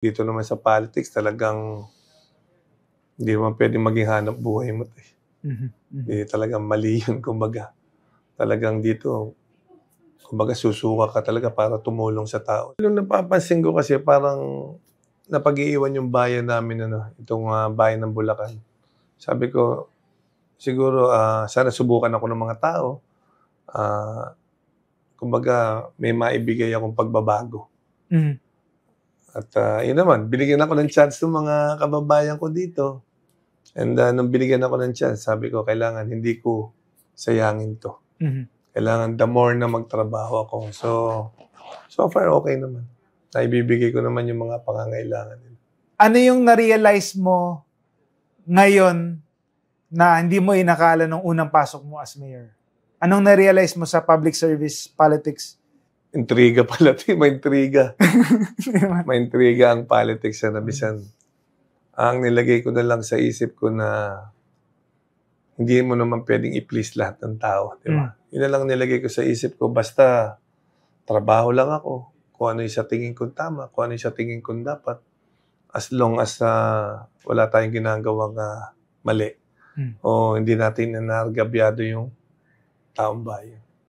Dito naman sa politics talagang hindi naman pwedeng maging hanap buhay mo 'to, eh. Talagang mali yun kumbaga. Talagang dito, kumbaga susuka ka talaga para tumulong sa tao. Yung napapansin ko kasi parang napag-iiwan yung bayan namin itong, bayan ng Bulacan. Sabi ko, siguro, sana subukan ako ng mga tao, kumbaga may maibigay akong pagbabago. At, yun naman, binigyan ako ng chance ng mga kababayan ko dito. And, nung binigyan ako ng chance, sabi ko kailangan hindi ko sayangin 'to. Kailangan the more na magtrabaho ako. So far okay naman. Naibibigay ko naman yung mga pangangailangan nila. Ano yung na-realize mo ngayon na hindi mo inakala nung unang pasok mo as mayor? Anong na-realize mo sa public service politics? Intriga pala 'to, may intriga. May intriga ang politics na bisan. Ang nilagay ko na lang sa isip ko na hindi mo naman pwedeng i-please lahat ng tao, di ba? Yun na lang nilagay ko sa isip ko, basta trabaho lang ako. Kung ano yung sa tingin kong tama, kung ano yung sa tingin kong dapat. As long as wala tayong ginagawang mali o hindi natin nanargabyado yung taong bayan.